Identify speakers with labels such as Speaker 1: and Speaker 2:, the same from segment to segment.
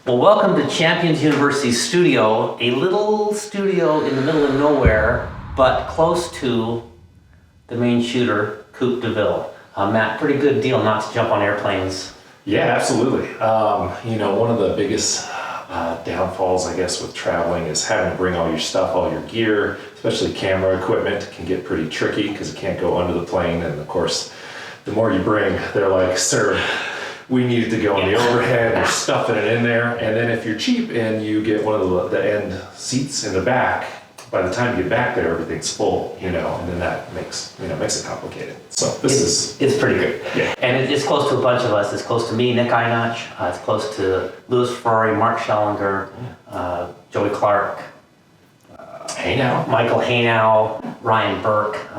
Speaker 1: Well, welcome to Champions University Studio, a little studio in the middle of nowhere, but close to the main shooter, Coupe de Ville. Matt, pretty good deal not to jump on airplanes.
Speaker 2: Yeah, absolutely. One of the biggest downfalls, I guess, with traveling is having to bring all your stuff, all your gear, especially camera equipment, can get pretty tricky because it can't go under the plane. And of course, the more you bring, they're like, sir, we need it to go in the overhead, we're stuffing it in there. And then if you're cheap and you get one of the end seats in the back, by the time you get back there, everything's full, and then that makes it complicated. So
Speaker 1: it's pretty good.
Speaker 2: Yeah.
Speaker 1: And it's close to a bunch of us. It's close to me, Nick Einach. It's close to Louis Ferrari, Mark Schellinger, Joey Clark, Michael Haynow, Ryan Burke,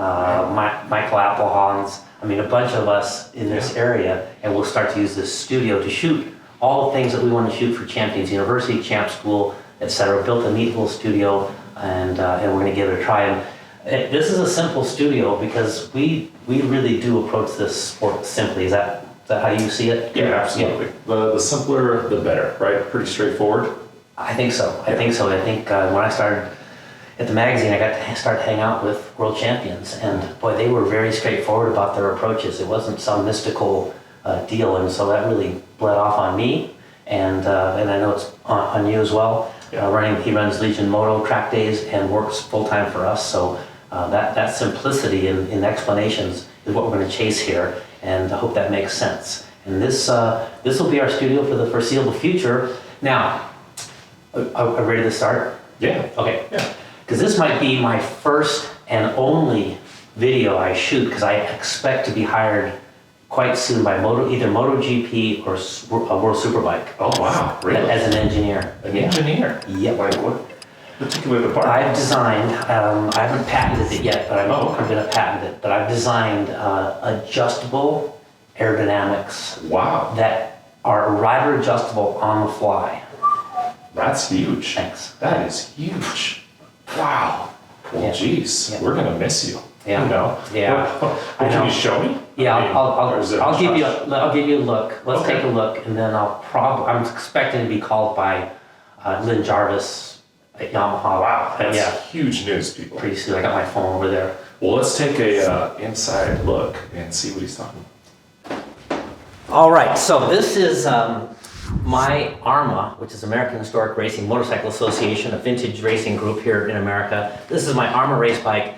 Speaker 1: Michael Applehans. I mean, a bunch of us in this area, and we'll start to use this studio to shoot all the things that we want to shoot for Champions University, Champ School, etc. Built a neat little studio, and we're going to give it a try. And this is a simple studio because we really do approach this sport simply. Is that how you see it?
Speaker 2: Yeah, absolutely. Yeah. The simpler, the better, right? Pretty straightforward.
Speaker 1: I think so. I think when I started at the magazine, I got to start hanging out with world champions, and boy, they were very straightforward about their approaches. It wasn't some mystical deal, and so that really bled off on me, and I know it's on you as well.
Speaker 2: Yeah.
Speaker 1: He runs Legion Moto track days and works full time for us. So that simplicity in explanations is what we're going to chase here, and I hope that makes sense. And this will be our studio for the foreseeable future. Now, are we ready to start?
Speaker 2: Yeah.
Speaker 1: Okay.
Speaker 2: Yeah.
Speaker 1: Because this might be my first and only video I shoot, because I expect to be hired quite soon by either MotoGP or World Superbike.
Speaker 2: Oh wow, really?
Speaker 1: As an engineer.
Speaker 2: Engineer?
Speaker 1: Yep.
Speaker 2: Like what particular department?
Speaker 1: I've designed, I haven't patented it yet, but I'm going to patent it, but I've designed adjustable aerodynamics.
Speaker 2: Wow.
Speaker 1: That are rider adjustable on the fly.
Speaker 2: That's huge.
Speaker 1: Thanks.
Speaker 2: That is huge. Wow. Well,
Speaker 1: Yeah.
Speaker 2: geez,
Speaker 1: Yeah.
Speaker 2: We're gonna miss you.
Speaker 1: Yeah. Yeah.
Speaker 2: But can you show me?
Speaker 1: Yeah, I'll give you a look. Let's
Speaker 2: Okay.
Speaker 1: take a look, and then I'm expecting to be called by Lynn Jarvis at Yamaha.
Speaker 2: Wow, that's
Speaker 1: Yeah,
Speaker 2: huge news, people.
Speaker 1: pretty soon. I got my phone over there.
Speaker 2: Well, let's take a inside look and see what he's talking about.
Speaker 1: All right, so this is my ARMA, which is American Historic Racing Motorcycle Association, a vintage racing group here in America. This is my ARMA race bike,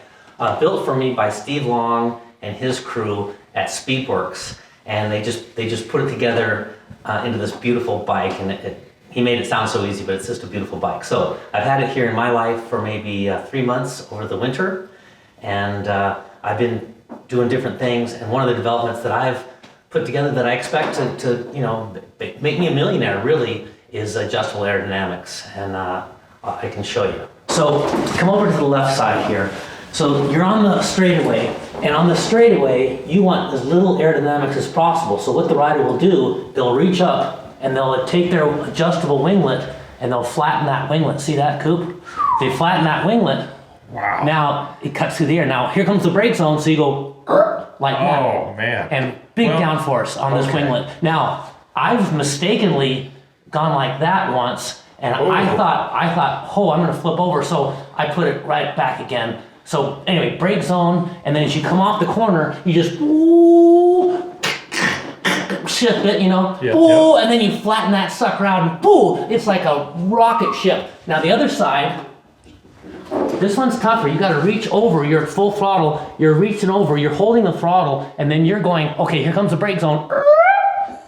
Speaker 1: built for me by Steve Long and his crew at Speedworks, and they just put it together into this beautiful bike, and he made it sound so easy, but it's just a beautiful bike. So I've had it here in my life for maybe 3 months over the winter, and I've been doing different things, and one of the developments that I've put together that I expect to make me a millionaire really is adjustable aerodynamics, and I can show you. So come over to the left side here. So you're on the straightaway, and on the straightaway you want as little aerodynamics as possible. So what the rider will do, they'll reach up and they'll take their adjustable winglet and they'll flatten that winglet. See that, Coop? They flatten that winglet.
Speaker 2: Wow.
Speaker 1: Now it cuts through the air. Now here comes the brake zone, so you go like that.
Speaker 2: Oh man.
Speaker 1: And big downforce on this winglet. Now, I've mistakenly gone like that once, and I thought, oh, I'm gonna flip over, so I put it right back again. So anyway, brake zone, and then as you come off the corner, you just shift it, and then you flatten that sucker out, and it's like a rocket ship. Now the other side, this one's tougher. You got to reach over. You're at full throttle. You're reaching over. You're holding the throttle, and then you're going, okay, here comes the brake zone.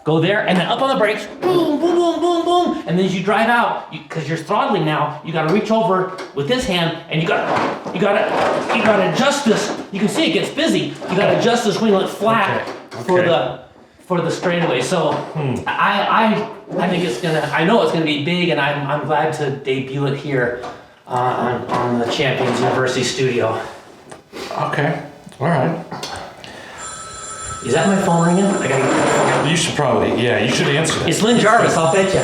Speaker 1: Go there, and then up on the brakes. Boom, boom, boom, boom, boom. And then as you drive out, because you're throttling now, you got to reach over with this hand, and you got to adjust this. You can see it gets busy. You got to adjust this winglet flat for the straightaway. So I think I know it's gonna be big, and I'm glad to debut it here. On the Champions University studio.
Speaker 2: Okay. All right.
Speaker 1: Is that my phone ringing? I gotta get my phone.
Speaker 2: You should answer that.
Speaker 1: It's Lynn Jarvis, I'll bet you.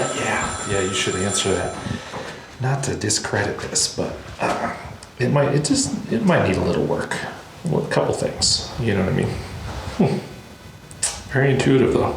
Speaker 2: Yeah, you should answer that. Not to discredit this, but it might need a little work. Well, a couple things. You know what I mean? Very intuitive though.